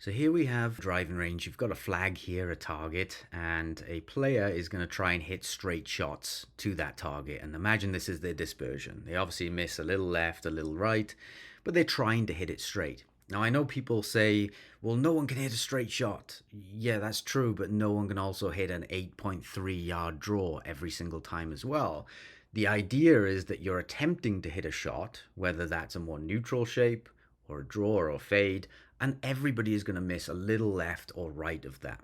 So here we have driving range. You've got a flag here, a target, and a player is going to try and hit straight shots to that target. And imagine this is their dispersion. They obviously miss a little left, a little right, but they're trying to hit it straight. Now, I know people say, well, no one can hit a straight shot. Yeah, that's true, but no one can also hit an 8.3-yard draw every single time as well. The idea is that you're attempting to hit a shot, whether that's a more neutral shape or a draw or a fade, and everybody is going to miss a little left or right of that.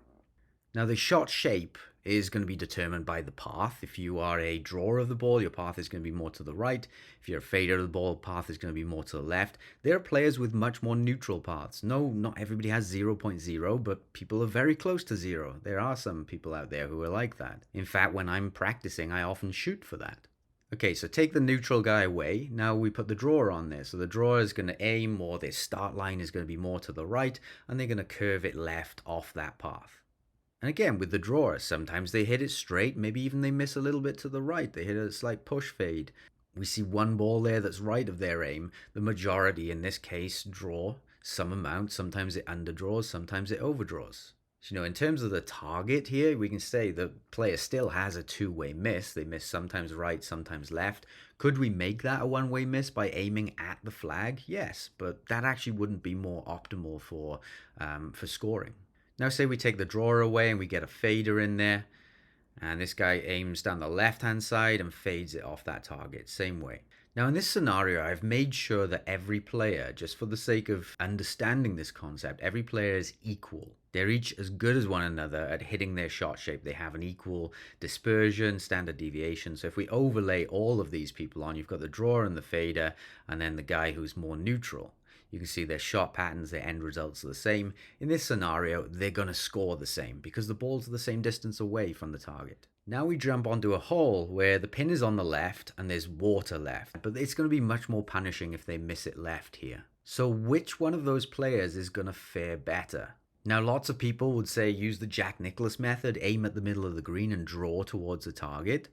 Now, the shot shape is going to be determined by the path. If you are a drawer of the ball, your path is going to be more to the right. If you're a fader of the ball, path is going to be more to the left. There are players with much more neutral paths. No, not everybody has 0.0, but people are very close to 0. There are some people out there who are like that. In fact, when I'm practicing, I often shoot for that. Okay, so take the neutral guy away. Now we put the drawer on there. So the drawer is going to aim, or their start line is going to be more to the right, and they're going to curve it left off that path. And again, with the drawer, sometimes they hit it straight, maybe even they miss a little bit to the right. They hit a slight push fade. We see one ball there that's right of their aim. The majority, in this case, draw some amount. Sometimes it underdraws, sometimes it overdraws. So, in terms of the target here, we can say the player still has a two-way miss. They miss sometimes right, sometimes left. Could we make that a one-way miss by aiming at the flag? Yes, but that actually wouldn't be more optimal for scoring. Now, say we take the drawer away and we get a fader in there, and this guy aims down the left-hand side and fades it off that target, same way. Now, in this scenario, I've made sure that every player, just for the sake of understanding this concept, every player is equal. They're each as good as one another at hitting their shot shape. They have an equal dispersion, standard deviation. So if we overlay all of these people on, you've got the drawer and the fader, and then the guy who's more neutral. You can see their shot patterns, their end results are the same. In this scenario, they're going to score the same because the balls are the same distance away from the target. Now we jump onto a hole where the pin is on the left and there's water left, but it's going to be much more punishing if they miss it left here. So which one of those players is going to fare better? Now, lots of people would say use the Jack Nicklaus method, aim at the middle of the green and draw towards the target.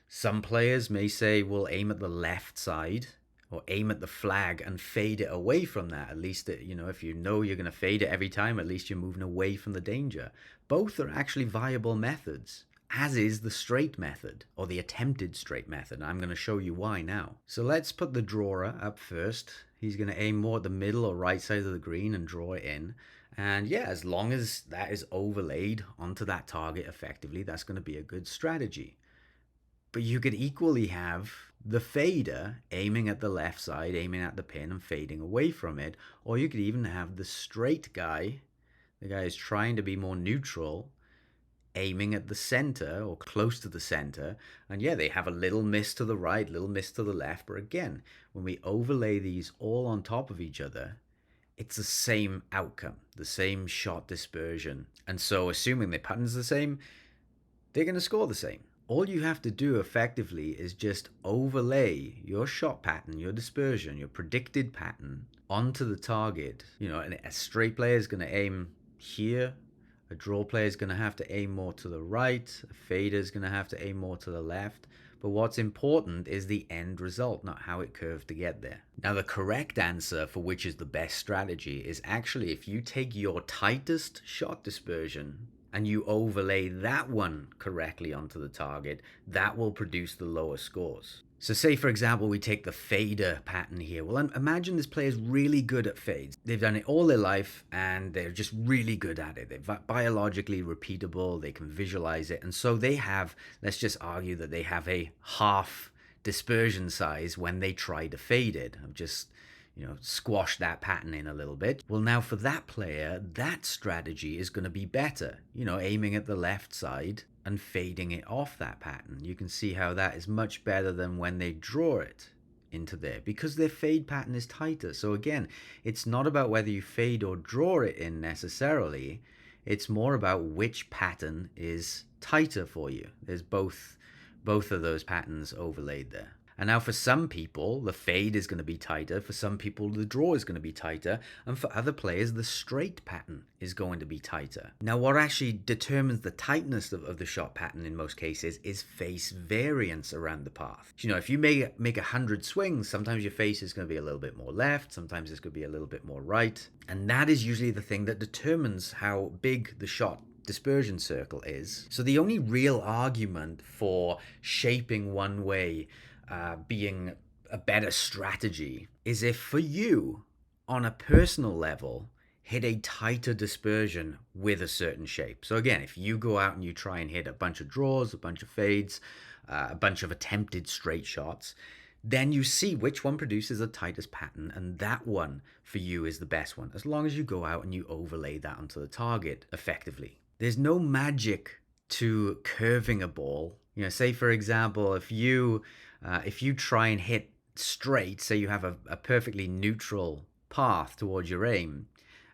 Some players may say, well, aim at the left side or aim at the flag and fade it away from that. At least, if you know you're going to fade it every time, at least you're moving away from the danger. Both are actually viable methods, as is the straight method, or the attempted straight method. And I'm going to show you why now. So let's put the drawer up first. He's going to aim more at the middle or right side of the green and draw it in. And yeah, as long as that is overlaid onto that target effectively, that's going to be a good strategy. But you could equally have the fader aiming at the left side, aiming at the pin and fading away from it. Or you could even have the straight guy, the guy who's trying to be more neutral, aiming at the center or close to the center. And yeah, they have a little miss to the right, little miss to the left. But again, when we overlay these all on top of each other, it's the same outcome, the same shot dispersion. And so assuming their pattern's the same, they're going to score the same. All you have to do effectively is just overlay your shot pattern, your dispersion, your predicted pattern onto the target. And a straight player is going to aim here. A draw player is going to have to aim more to the right. A fader is going to have to aim more to the left. But what's important is the end result, not how it curved to get there. Now, the correct answer for which is the best strategy is actually if you take your tightest shot dispersion and you overlay that one correctly onto the target, that will produce the lowest scores. So say, for example, we take the fader pattern here. Well, imagine this player is really good at fades. They've done it all their life, and they're just really good at it. They're biologically repeatable. They can visualize it. And so they have, let's just argue that they have a half dispersion size when they try to fade it. I've just squash that pattern in a little bit. Well, now for that player, that strategy is going to be better, aiming at the left side and fading it off that pattern. You can see how that is much better than when they draw it into there because their fade pattern is tighter. So again, it's not about whether you fade or draw it in necessarily. It's more about which pattern is tighter for you. There's both of those patterns overlaid there. And now for some people, the fade is going to be tighter. For some people, the draw is going to be tighter. And for other players, the straight pattern is going to be tighter. Now, what actually determines the tightness of the shot pattern in most cases is face variance around the path. You know, if you make 100 swings, sometimes your face is going to be a little bit more left. Sometimes it's going to be a little bit more right. And that is usually the thing that determines how big the shot dispersion circle is. So the only real argument for shaping one way being a better strategy is if for you, on a personal level, hit a tighter dispersion with a certain shape. So again, if you go out and you try and hit a bunch of draws, a bunch of fades, a bunch of attempted straight shots, then you see which one produces the tightest pattern, and that one for you is the best one, as long as you go out and you overlay that onto the target effectively. There's no magic to curving a ball. You know, say for example, if you try and hit straight, say you have a perfectly neutral path towards your aim,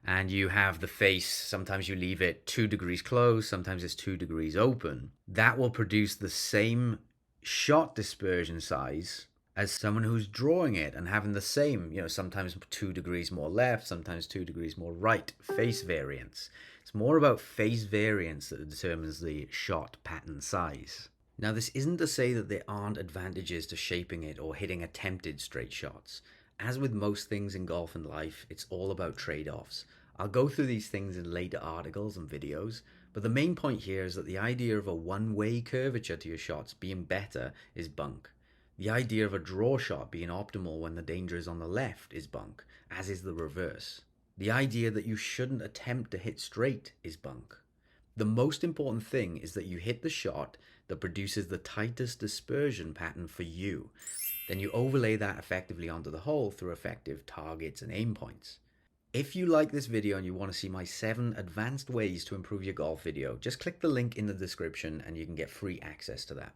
and you have the face, sometimes you leave it 2 degrees closed, sometimes it's 2 degrees open, that will produce the same shot dispersion size as someone who's drawing it and having the same, you know, sometimes 2 degrees more left, sometimes 2 degrees more right face variance. It's more about face variance that determines the shot pattern size. Now, this isn't to say that there aren't advantages to shaping it or hitting attempted straight shots. As with most things in golf and life, it's all about trade-offs. I'll go through these things in later articles and videos, but the main point here is that the idea of a one-way curvature to your shots being better is bunk. The idea of a draw shot being optimal when the danger is on the left is bunk, as is the reverse. The idea that you shouldn't attempt to hit straight is bunk. The most important thing is that you hit the shot that produces the tightest dispersion pattern for you. Then you overlay that effectively onto the hole through effective targets and aim points. If you like this video and you want to see my 7 advanced ways to improve your golf video, just click the link in the description and you can get free access to that.